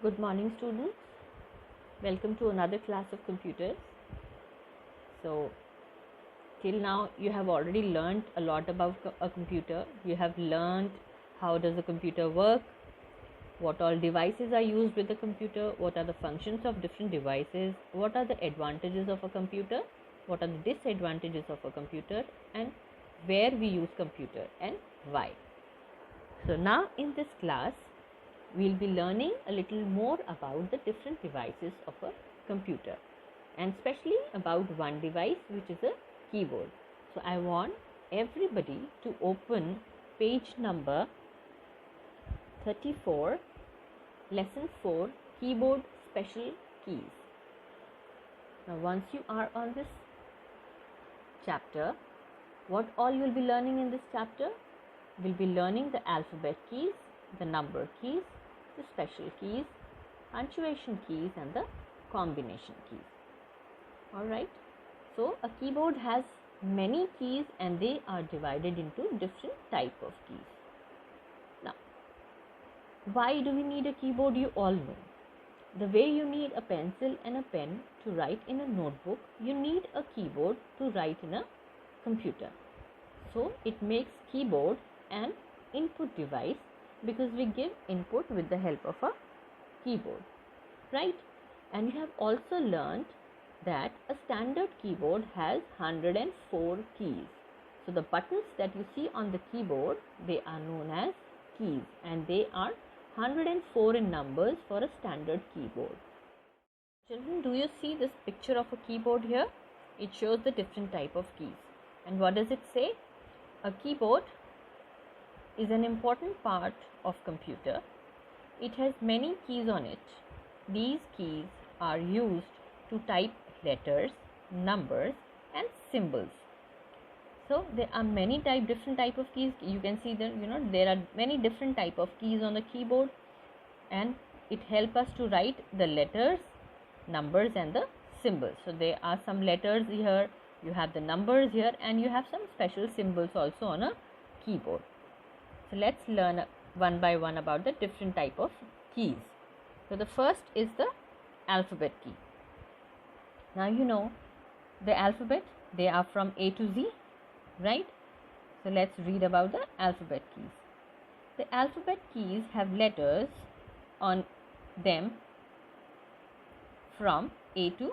Good morning, students. Welcome to another class of computers. So, till now you have already learned a lot about a computer. You have learned how does a computer work, what all devices are used with the computer, what are the functions of different devices, what are the advantages of a computer, what are the disadvantages of a computer, and where we use computer and why. So, now in this class, we'll be learning a little more about the different devices of a computer, and especially about one device, which is a keyboard. So I want everybody to open page number 34, lesson 4, keyboard special keys. Now once you are on this chapter, what all you will be learning in this chapter? We'll be learning the alphabet keys, the number keys, the special keys, punctuation keys, and the combination keys. Alright, so a keyboard has many keys and they are divided into different type of keys. Now, why do we need a keyboard? You all know. The way you need a pencil and a pen to write in a notebook, you need a keyboard to write in a computer. So it makes keyboard an input device because we give input with the help of a keyboard, right? And you have also learned that a standard keyboard has 104 keys. So the buttons that you see on the keyboard, they are known as keys, and they are 104 in numbers for a standard keyboard. Children, do you see this picture of a keyboard here? It shows the different type of keys. And what does it say? A keyboard is an important part of computer. It has many keys on it. These keys are used to type letters, numbers, and symbols. So there are many different type of keys. You can see that there are many different type of keys on the keyboard, and it helps us to write the letters, numbers, and the symbols. So there are some letters here, you have the numbers here, and you have some special symbols also on a keyboard. So let's learn one by one about the different type of keys. So the first is the alphabet key. Now you know the alphabet, they are from A to Z, right? So let's read about the alphabet keys. The alphabet keys have letters on them from A to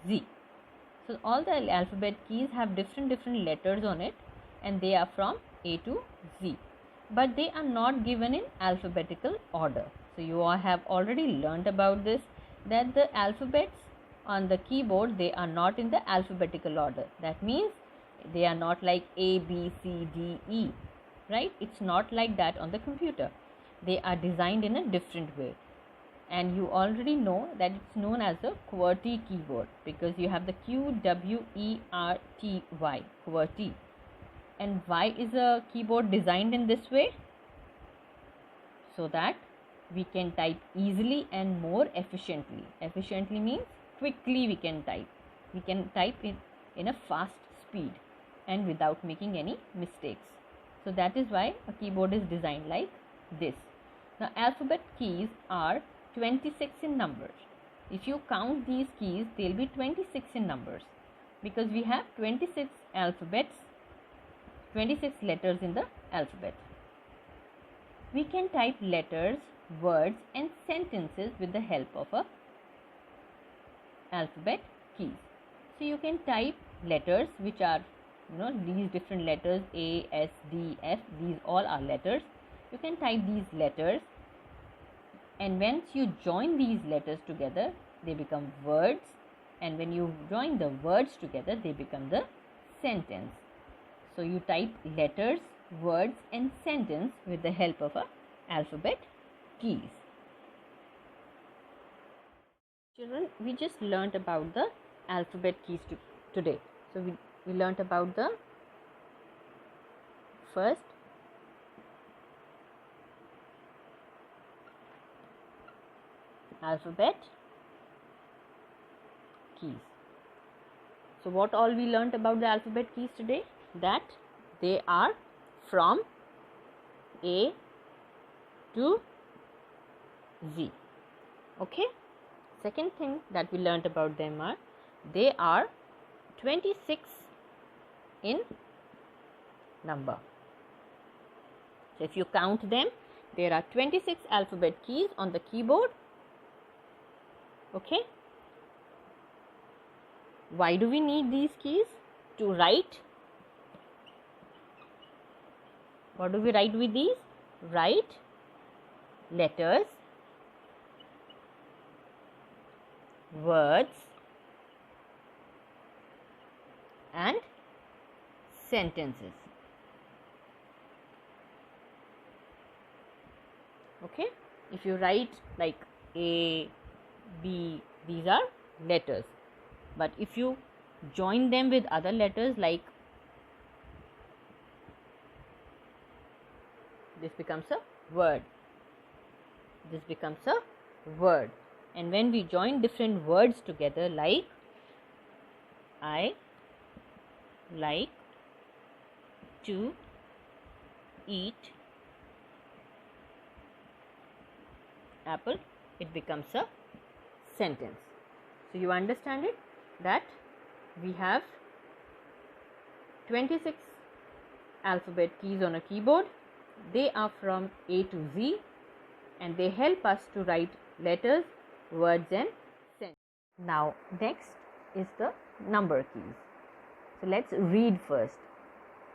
Z. So all the alphabet keys have different letters on it, and they are from A to Z. But they are not given in alphabetical order. So you all have already learned about this, that the alphabets on the keyboard, they are not in the alphabetical order. That means they are not like A, B, C, D, E, right? It's not like that on the computer. They are designed in a different way. And you already know that it's known as a QWERTY keyboard because you have the Q, W, E, R, T, Y, QWERTY. And why is a keyboard designed in this way? So that we can type easily and more efficiently. Efficiently means quickly we can type. We can type in a fast speed and without making any mistakes. So that is why a keyboard is designed like this. Now alphabet keys are 26 in numbers. If you count these keys, they will be 26 in numbers because we have 26 alphabets, 26 letters in the alphabet. We can type letters, words, and sentences with the help of a alphabet keys. So you can type letters, which are these different letters A, S, D, F. These all are letters. You can type these letters, and once you join these letters together, they become words, and when you join the words together, they become the sentence. So you type letters, words, and sentence with the help of a alphabet keys. Children, we just learnt about the alphabet keys today. So we learnt about the first alphabet keys. So what all we learnt about the alphabet keys today? That they are from A to Z. Okay. Second thing that we learnt about them are they are 26 in number. So if you count them, there are 26 alphabet keys on the keyboard. Okay. Why do we need these keys? To write. What do we write with these? Write letters, words, and sentences. Okay, if you write like A, B, these are letters, but if you join them with other letters, like this becomes a word, this becomes a word. And when we join different words together, like I like to eat apple, it becomes a sentence. So you understand it, that we have 26 alphabet keys on a keyboard. They are from A to Z, and they help us to write letters, words, and sentences. Now next is the number keys. So let's read first.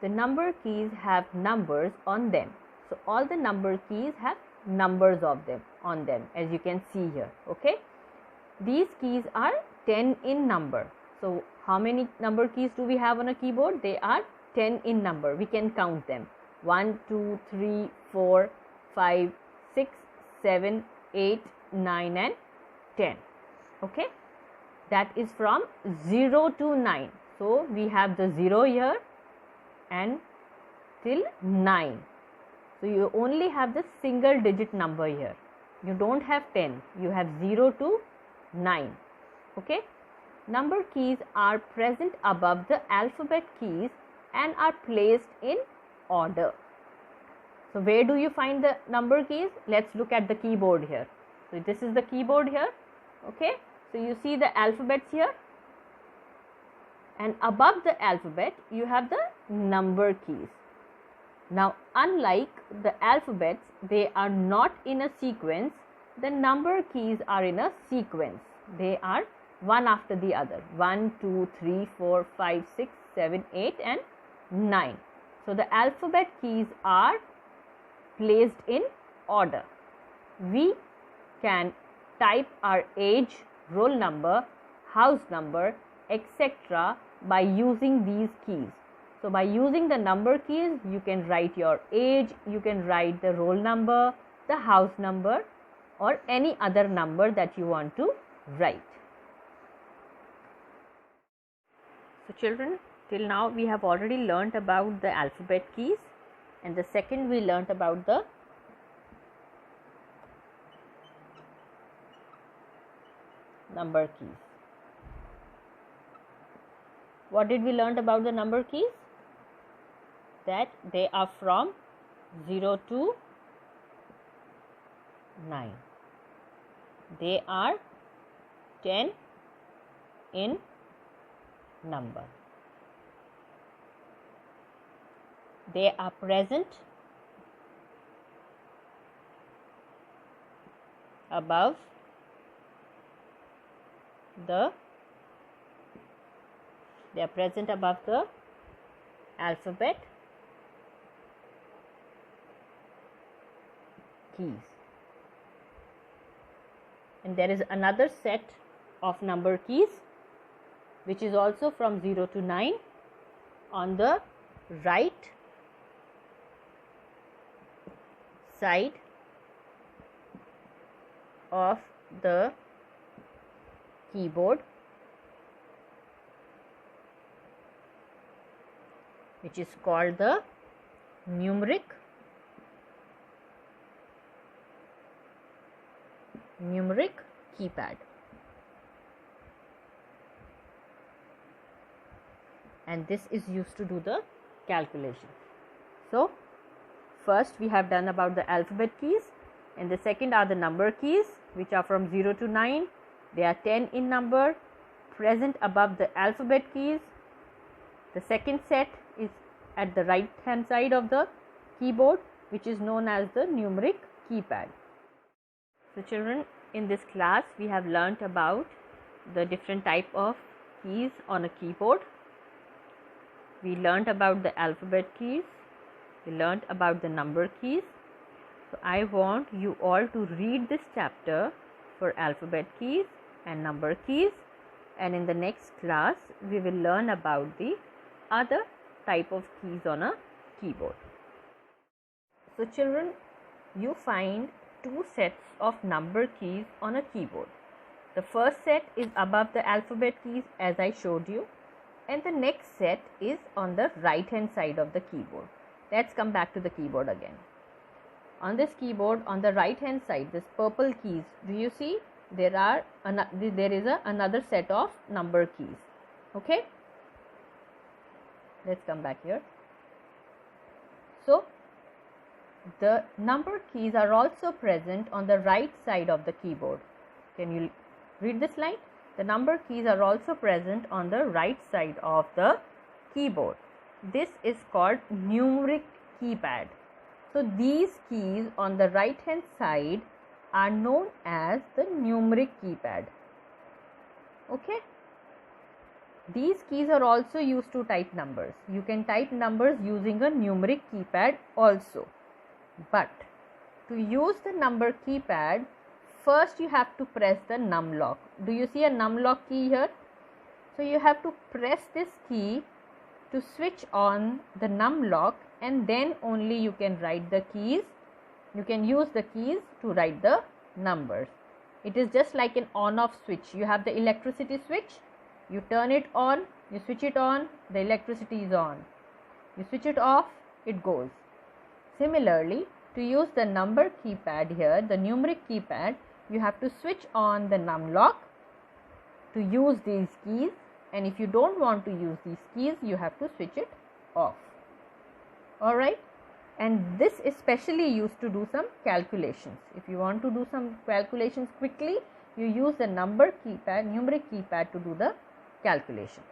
The number keys have numbers on them. So all the number keys have numbers of them on them, as you can see here. Okay, these keys are 10 in number. So how many number keys do we have on a keyboard? They are 10 in number. We can count them: 1, 2, 3, 4, 5, 6, 7, 8, 9, and 10. Okay, that is from 0 to 9. So we have the 0 here and till 9. So you only have the single digit number here. You don't have 10. You have 0 to 9. Okay. Number keys are present above the alphabet keys and are placed in order. So where do you find the number keys? Let's look at the keyboard here. So this is the keyboard here. Okay. So you see the alphabets here, and above the alphabet you have the number keys. Now unlike the alphabets, they are not in a sequence. The number keys are in a sequence. They are one after the other: 1, 2, 3, 4, 5, 6, 7, 8, and 9. So the alphabet keys are placed in order. We can type our age, roll number, house number, etc. by using these keys. So by using the number keys, you can write your age, you can write the roll number, the house number, or any other number that you want to write. So children, till now we have already learnt about the alphabet keys, and the second we learnt about the number keys. What did we learn about the number keys? That they are from 0 to 9. They are 10 in number. They are present above the alphabet keys. And there is another set of number keys which is also from 0 to 9 on the right side of the keyboard, which is called the numeric keypad. And this is used to do the calculation. So first we have done about the alphabet keys. and the second are the number keys, which are from 0 to 9. They are 10 in number, present above the alphabet keys. The second set is at the right hand side of the keyboard, which is known as the numeric keypad. So children, in this class we have learnt about the different type of keys on a keyboard. We learnt about the alphabet keys, we learnt about the number keys. So I want you all to read this chapter for alphabet keys and number keys, and in the next class we will learn about the other type of keys on a keyboard. So children, you find two sets of number keys on a keyboard. The first set is above the alphabet keys, as I showed you, and the next set is on the right hand side of the keyboard. Let's come back to the keyboard again. On this keyboard, on the right hand side, this purple keys, do you see there is another set of number keys? Okay, let's come back here. So the number keys are also present on the right side of the keyboard. Can you read this line? The number keys are also present on the right side of the keyboard. This is called numeric keypad. So these keys on the right hand side are known as the numeric keypad. Okay. These keys are also used to type numbers. You can type numbers using a numeric keypad also. But to use the number keypad, first you have to press the num lock. Do you see a num lock key here? So you have to press this key to switch on the num lock, and then only you can write the keys. You can use the keys to write the numbers. It is just like an on off switch. You have the electricity switch, you turn it on, you switch it on, the electricity is on. You switch it off, it goes. Similarly, to use the number keypad here, the numeric keypad, you have to switch on the num lock to use these keys, and if you don't want to use these keys, you have to switch it off. Alright, and this is specially used to do some calculations. If you want to do some calculations quickly, you use the number keypad, numeric keypad, to do the calculation.